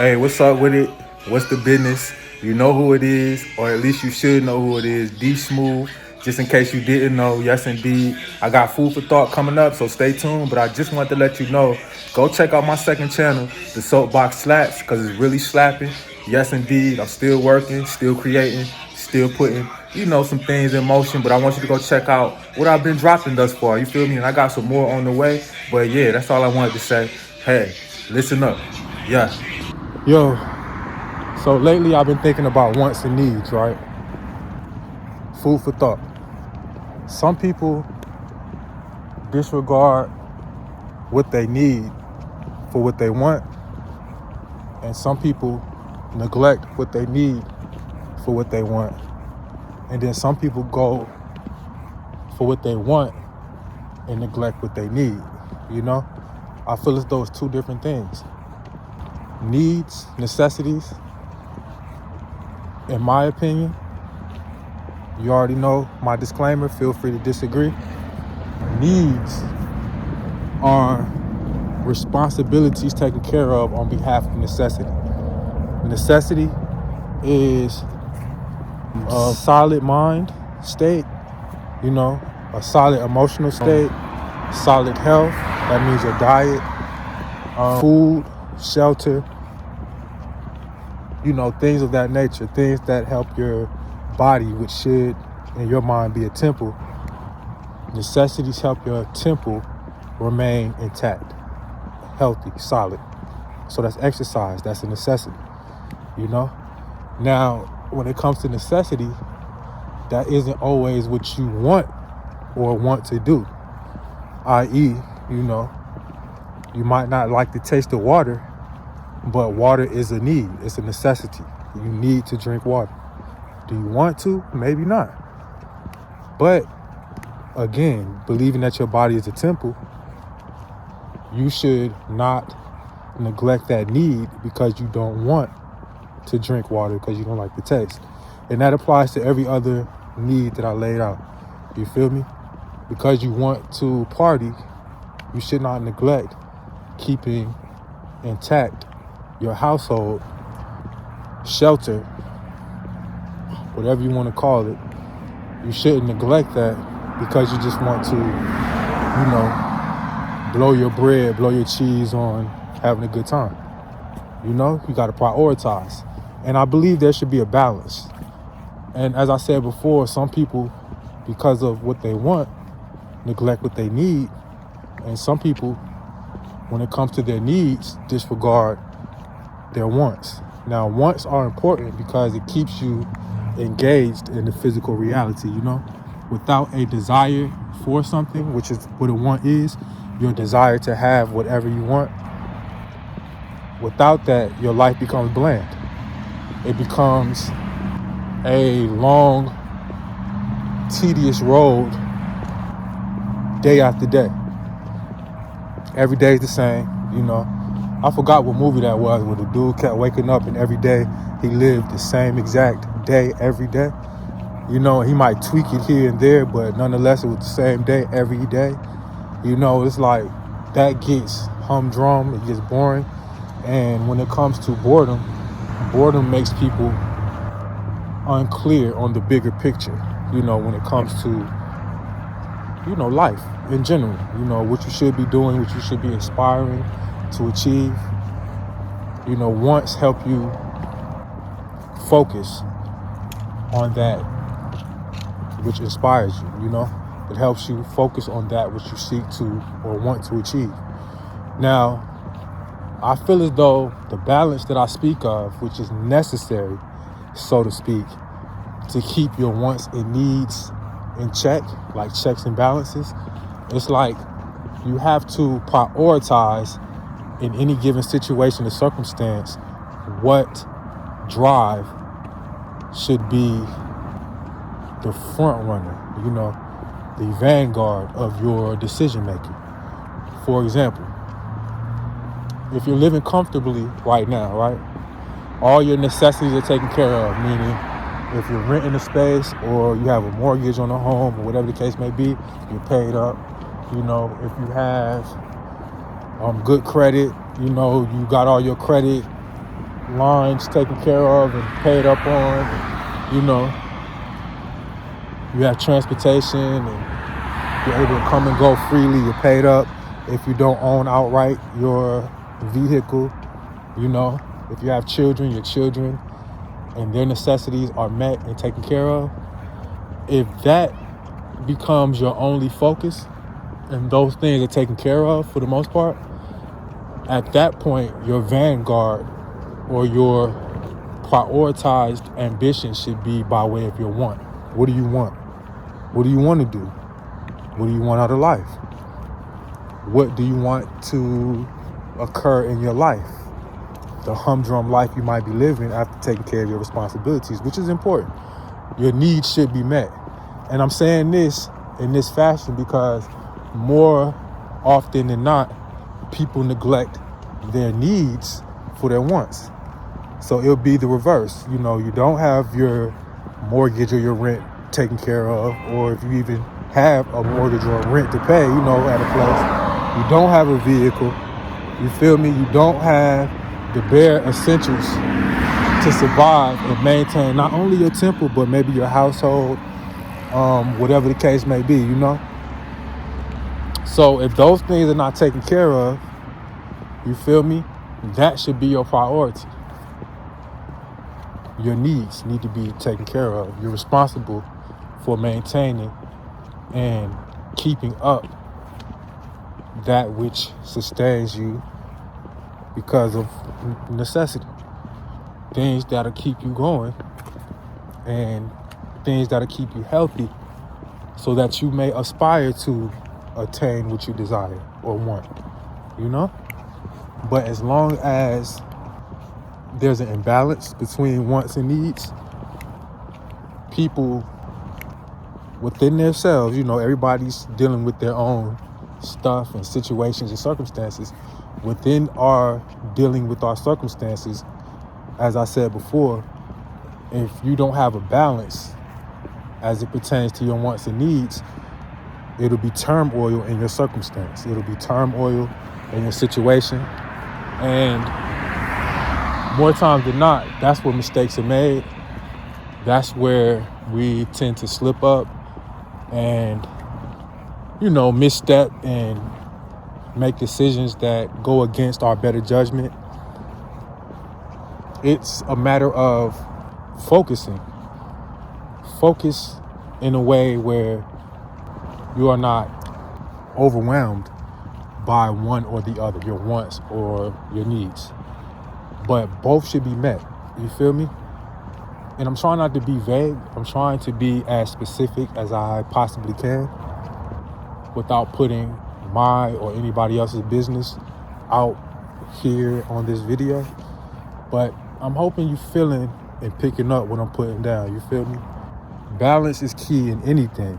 Hey, what's up with it? What's the business? You know who it is, or at least you should know who it is. D Smooth. Just in case you didn't know, yes indeed. I got food for thought coming up, so stay tuned. But I just wanted to let you know, go check out my second channel, The Soapbox Slaps, because it's really slapping. Yes indeed, I'm still working, still creating, still putting, some things in motion. But I want you to go check out what I've been dropping thus far. You feel me? And I got some more on the way. But yeah, that's all I wanted to say. Hey, listen up. Yeah. Yo, so lately I've been thinking about wants and needs, right? Food for thought. Some people disregard what they need for what they want, and some people neglect what they need for what they want. And then some people go for what they want and neglect what they need, I feel as though it's two different things. Needs, necessities, in my opinion, you already know my disclaimer, feel free to disagree. Needs are responsibilities taken care of on behalf of necessity. Necessity is a solid mind state, a solid emotional state, solid health. That means your diet, food, shelter, things of that nature, things that help your body, which should, in your mind, be a temple. Necessities help your temple remain intact, healthy, solid. So that's exercise, that's a necessity, Now, when it comes to necessity, that isn't always what you want or want to do. I.e., you might not like the taste of water, but water is a need. It's a necessity. You need to drink water. Do you want to? Maybe not. But again, believing that your body is a temple, you should not neglect that need because you don't want to drink water because you don't like the taste. And that applies to every other need that I laid out. You feel me? Because you want to party, you should not neglect keeping intact your household, shelter, whatever you want to call it. You shouldn't neglect that because you just want to, blow your bread, blow your cheese on having a good time. You got to prioritize. And I believe there should be a balance. And as I said before, some people, because of what they want, neglect what they need. And some people, when it comes to their needs, disregard their wants. Now, wants are important because it keeps you engaged in the physical reality, Without a desire for something, which is what a want is, your desire to have whatever you want. Without that, your life becomes bland. It becomes a long, tedious road day after day. Every day is the same, I forgot what movie that was where the dude kept waking up and every day he lived the same exact day every day. He might tweak it here and there, but nonetheless it was the same day every day. It's like that gets humdrum, it gets boring. And when it comes to boredom makes people unclear on the bigger picture, when it comes to, life in general, what you should be doing, what you should be aspiring to achieve. Wants help you focus on that which inspires you, It helps you focus on that which you seek to or want to achieve. Now, I feel as though the balance that I speak of, which is necessary, so to speak, to keep your wants and needs in check, like checks and balances, it's like you have to prioritize in any given situation or circumstance what drive should be the front runner, the vanguard of your decision making. For example, if you're living comfortably right now, right, all your necessities are taken care of, meaning if you're renting a space or you have a mortgage on a home or whatever the case may be, you're paid up. If you have good credit, you got all your credit lines taken care of and paid up on. You know, you have transportation and you're able to come and go freely. You're paid up. If you don't own outright your vehicle, you know, if you have children, your children and their necessities are met and taken care of. If that becomes your only focus and those things are taken care of for the most part, at that point, your vanguard or your prioritized ambition should be by way of your want. What do you want? What do you want to do? What do you want out of life? What do you want to occur in your life? The humdrum life you might be living after taking care of your responsibilities, which is important. Your needs should be met. And I'm saying this in this fashion because more often than not, people neglect their needs for their wants. So it'll be the reverse. You know, you don't have your mortgage or your rent taken care of, or if you even have a mortgage or a rent to pay, you know, at a place, you don't have a vehicle, you feel me? You don't have the bare essentials to survive and maintain not only your temple, but maybe your household, whatever the case may be, you know? So if those things are not taken care of, you feel me? That should be your priority. Your needs need to be taken care of. You're responsible for maintaining and keeping up that which sustains you because of necessity. Things that'll keep you going and things that'll keep you healthy so that you may aspire to attain what you desire or want, you know? But as long as there's an imbalance between wants and needs, people within themselves, you know, everybody's dealing with their own stuff and situations and circumstances. Within our dealing with our circumstances, as I said before, if you don't have a balance as it pertains to your wants and needs, it'll be turmoil in your circumstance. It'll be turmoil in your situation. And more times than not, that's where mistakes are made. That's where we tend to slip up and, you know, misstep and make decisions that go against our better judgment. It's a matter of focusing. Focus in a way where you are not overwhelmed by one or the other, your wants or your needs. But both should be met. You feel me? And I'm trying not to be vague. I'm trying to be as specific as I possibly can without putting my or anybody else's business out here on this video. But I'm hoping you feeling and picking up what I'm putting down. You feel me? Balance is key in anything.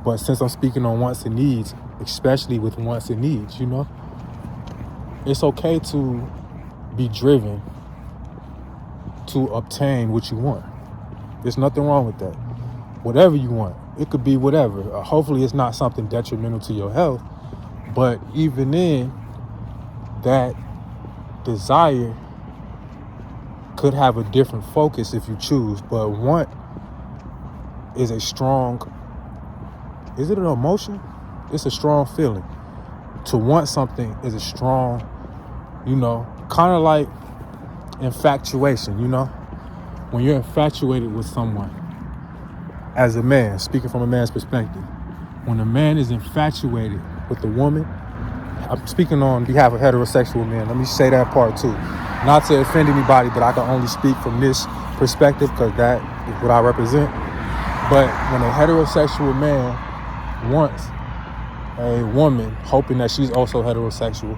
But since I'm speaking on wants and needs, especially with wants and needs, you know, it's okay to be driven to obtain what you want. There's nothing wrong with that. Whatever you want, it could be whatever. Hopefully it's not something detrimental to your health, but even in that desire could have a different focus if you choose. But want is a strong, is it an emotion? It's a strong feeling. To want something is a strong, you know, kind of like infatuation, you know? When you're infatuated with someone, as a man, speaking from a man's perspective, when a man is infatuated with a woman, I'm speaking on behalf of heterosexual men, let me say that part too. Not to offend anybody, but I can only speak from this perspective because that is what I represent. But when a heterosexual man wants a woman, hoping that she's also heterosexual,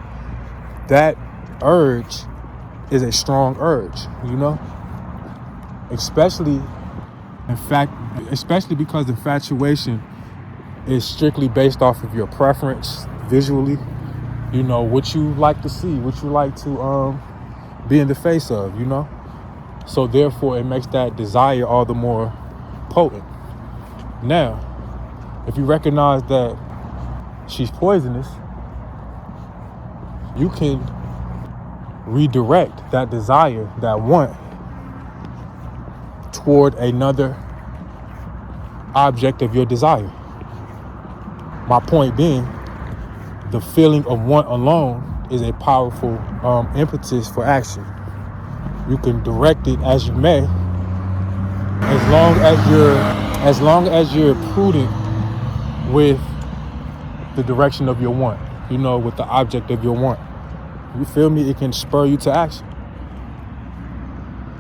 that urge is a strong urge, you know? Especially because infatuation is strictly based off of your preference visually, you know, what you like to see, what you like to be in the face of, you know? So therefore it makes that desire all the more potent. Now, if you recognize that she's poisonous, you can redirect that desire, that want, toward another object of your desire. My point being, the feeling of want alone is a powerful impetus for action. You can direct it as you may, as long as you're prudent with the direction of your want, with the object of your want. You feel me? It can spur you to action.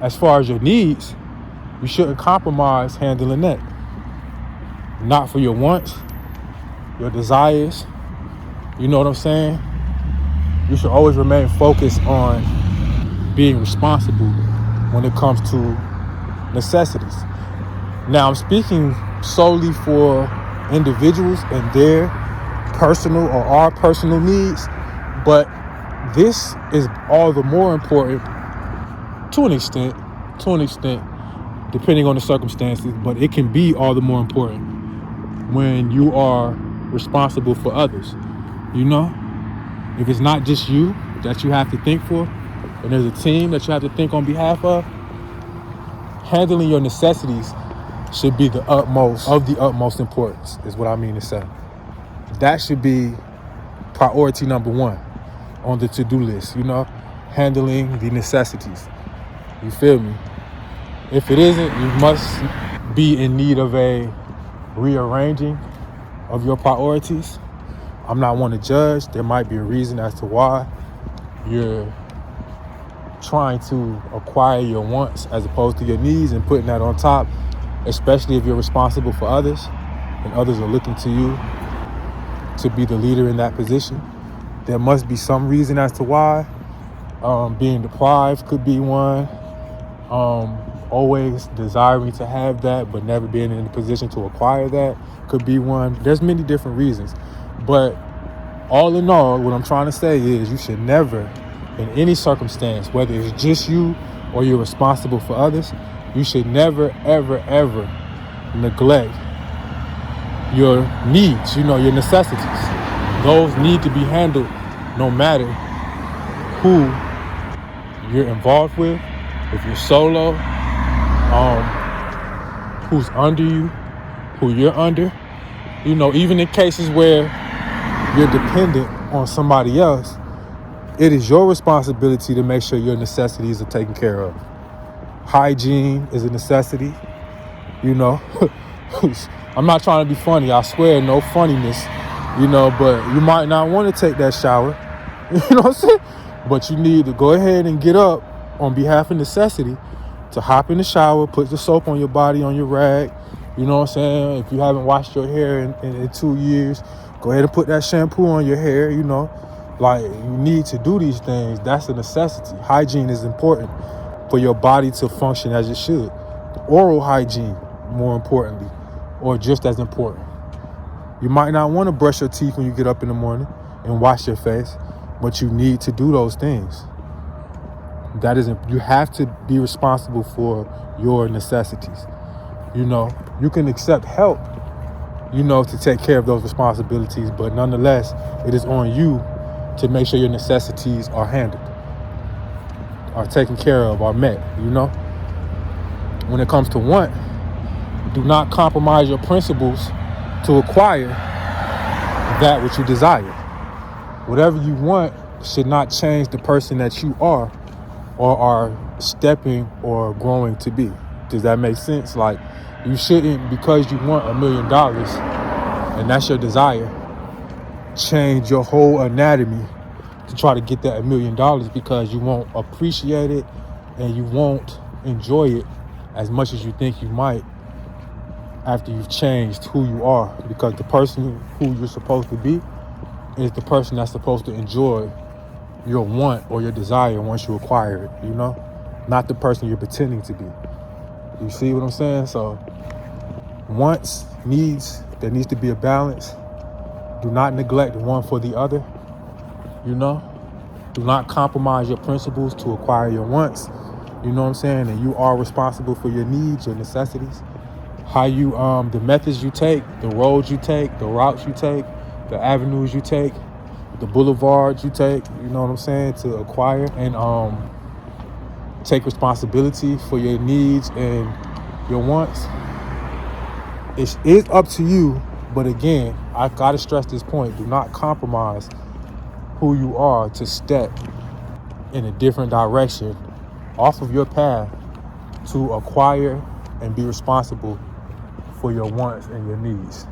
As far as your needs, you shouldn't compromise handling that. Not for your wants, your desires. You know what I'm saying? You should always remain focused on being responsible when it comes to necessities. Now, I'm speaking solely for individuals and their personal or our personal needs, but this is all the more important to an extent, depending on the circumstances, but it can be all the more important when you are responsible for others. If it's not just you that you have to think for, and there's a team that you have to think on behalf of, handling your necessities should be the utmost importance, is what I mean to say. That should be priority number one on the to-do list, handling the necessities. You feel me? If it isn't, you must be in need of a rearranging of your priorities. I'm not one to judge. There might be a reason as to why you're trying to acquire your wants as opposed to your needs and putting that on top, especially if you're responsible for others and others are looking to you to be the leader in that position. There must be some reason as to why. Being deprived could be one. Always desiring to have that but never being in a position to acquire that could be one. There's many different reasons. But all in all, what I'm trying to say is you should never, in any circumstance, whether it's just you or you're responsible for others, you should never, ever, ever neglect your needs, your necessities. Those need to be handled no matter who you're involved with, if you're solo, who's under you, who you're under. Even in cases where you're dependent on somebody else, it is your responsibility to make sure your necessities are taken care of. Hygiene is a necessity, I'm not trying to be funny, I swear, no funniness, but you might not want to take that shower, you know what I'm saying? But you need to go ahead and get up on behalf of necessity to hop in the shower, put the soap on your body, on your rag, you know what I'm saying? If you haven't washed your hair in 2 years, go ahead and put that shampoo on your hair, you need to do these things. That's a necessity. Hygiene is important for your body to function as it should. Oral hygiene, more importantly, or just as important. You might not want to brush your teeth when you get up in the morning and wash your face, but you need to do those things. You have to be responsible for your necessities. You can accept help, to take care of those responsibilities, but nonetheless, it is on you to make sure your necessities are handled, are taken care of, are met, When it comes to want, do not compromise your principles to acquire that which you desire. Whatever you want should not change the person that you are or are stepping or growing to be. Does that make sense? You shouldn't, because you want $1 million and that's your desire, change your whole anatomy to try to get that $1 million, because you won't appreciate it and you won't enjoy it as much as you think you might after you've changed who you are, because the person who you're supposed to be is the person that's supposed to enjoy your want or your desire once you acquire it, not the person you're pretending to be. You see what I'm saying? So wants, needs, there needs to be a balance. Do not neglect one for the other, Do not compromise your principles to acquire your wants, And you are responsible for your needs, your necessities. How you, the methods you take, the roads you take, the routes you take, the avenues you take, the boulevards you take, you know what I'm saying, to acquire and take responsibility for your needs and your wants. It is up to you, but again, I gotta stress this point: do not compromise who you are to step in a different direction off of your path to acquire and be responsible for your wants and your needs.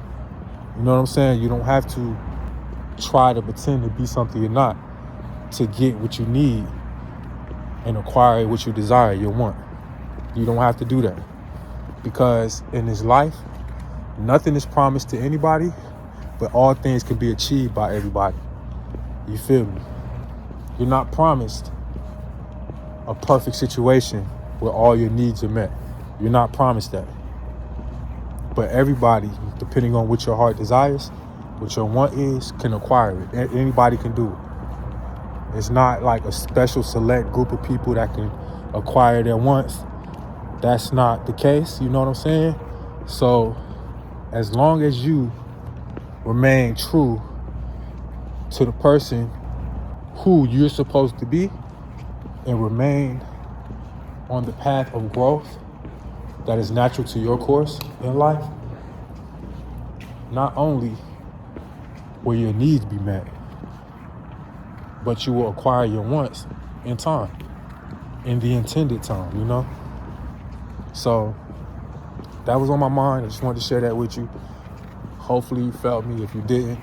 You know what I'm saying? You don't have to try to pretend to be something you're not to get what you need and acquire what you desire, you want. You don't have to do that, because in this life, nothing is promised to anybody, but all things can be achieved by everybody. You feel me? You're not promised a perfect situation where all your needs are met. You're not promised that. But everybody, depending on what your heart desires, what your want is, can acquire it. Anybody can do it. It's not like a special select group of people that can acquire their wants. That's not the case, you know what I'm saying? So as long as you remain true to the person who you're supposed to be and remain on the path of growth that is natural to your course in life, not only will your needs be met, but you will acquire your wants in time, in the intended time, you know? So that was on my mind. I just wanted to share that with you. Hopefully you felt me. If you didn't,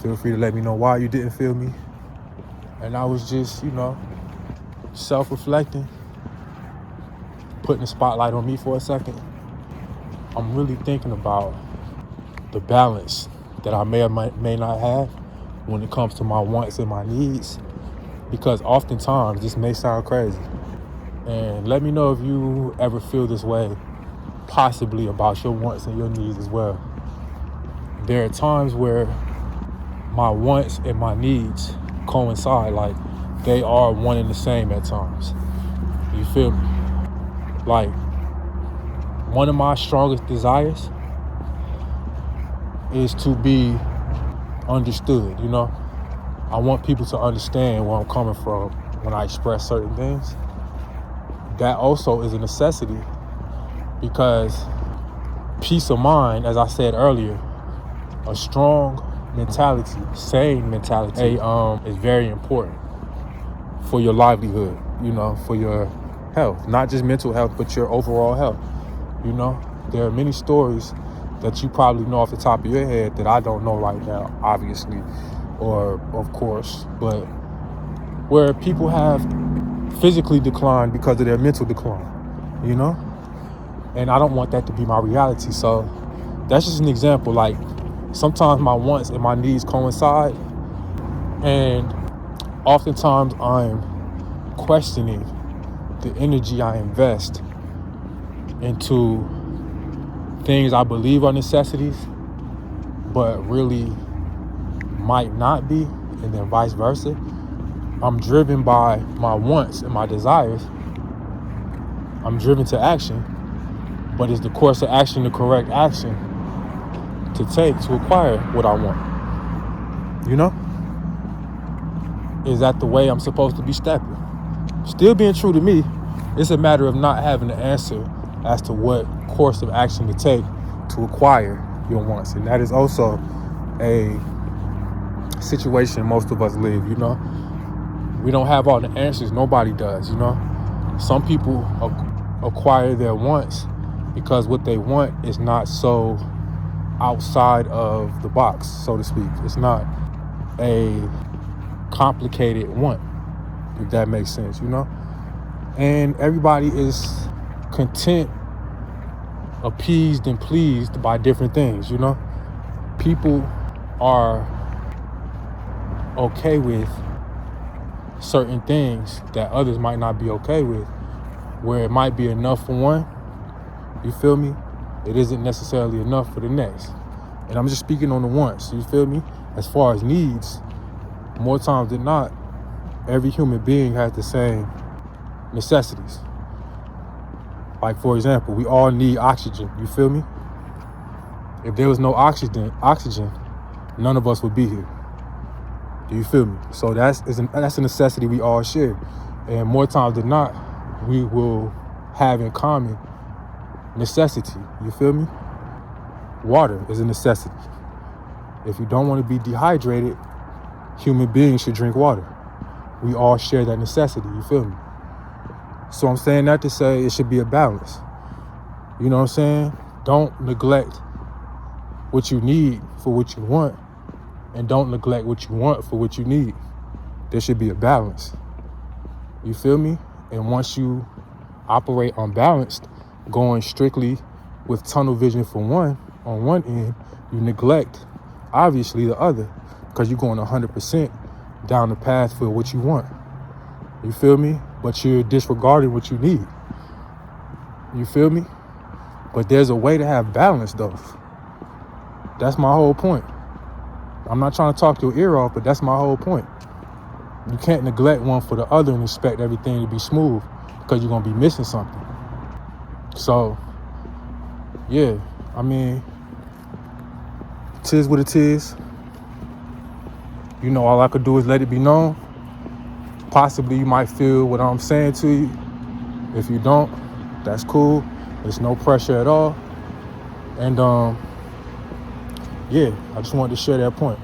feel free to let me know why you didn't feel me. And I was just, self-reflecting, putting a spotlight on me for a second. I'm really thinking about the balance that I may or may not have when it comes to my wants and my needs, because oftentimes this may sound crazy. And let me know if you ever feel this way, possibly about your wants and your needs as well. There are times where my wants and my needs coincide, like they are one and the same at times. You feel me? Like, one of my strongest desires is to be understood, I want people to understand where I'm coming from when I express certain things. That also is a necessity, because peace of mind, as I said earlier, a strong mentality, sane mentality, is very important for your livelihood, for your health, not just mental health, but your overall health. There are many stories that you probably know off the top of your head that I don't know right now, obviously, or of course, but where people have physically declined because of their mental decline, and I don't want that to be my reality. So that's just an example. Like, sometimes my wants and my needs coincide, and oftentimes I'm questioning the energy I invest into things I believe are necessities, but really might not be, and then vice versa. I'm driven by my wants and my desires. I'm driven to action, but is the course of action the correct action to take to acquire what I want? Is that the way I'm supposed to be stepping? Still being true to me, it's a matter of not having an answer as to what course of action to take to acquire your wants. And that is also a situation most of us live, We don't have all the answers. Nobody does, Some people acquire their wants because what they want is not so outside of the box, so to speak. It's not a complicated want, if that makes sense, And everybody is content, appeased, and pleased by different things, People are okay with certain things that others might not be okay with, where it might be enough for one, you feel me? It isn't necessarily enough for the next. And I'm just speaking on the wants, you feel me? As far as needs, more times than not, every human being has the same necessities. Like, for example, we all need oxygen, you feel me? If there was no oxygen, none of us would be here. You feel me? So that's a necessity we all share. And more times than not, we will have in common necessity. You feel me? Water is a necessity. If you don't want to be dehydrated, human beings should drink water. We all share that necessity. You feel me? So I'm saying that to say it should be a balance. You know what I'm saying? Don't neglect what you need for what you want, and don't neglect what you want for what you need. There should be a balance. You feel me? And once you operate unbalanced, going strictly with tunnel vision for one, on one end, you neglect, obviously, the other, because you're going 100% down the path for what you want. You feel me? But you're disregarding what you need. You feel me? But there's a way to have balance, though. That's my whole point. I'm not trying to talk your ear off, but that's my whole point. You can't neglect one for the other and expect everything to be smooth, because you're going to be missing something. So, yeah, I mean, tis what it is. You know, all I could do is let it be known. Possibly you might feel what I'm saying to you. If you don't, that's cool. There's no pressure at all. And yeah, I just wanted to share that point.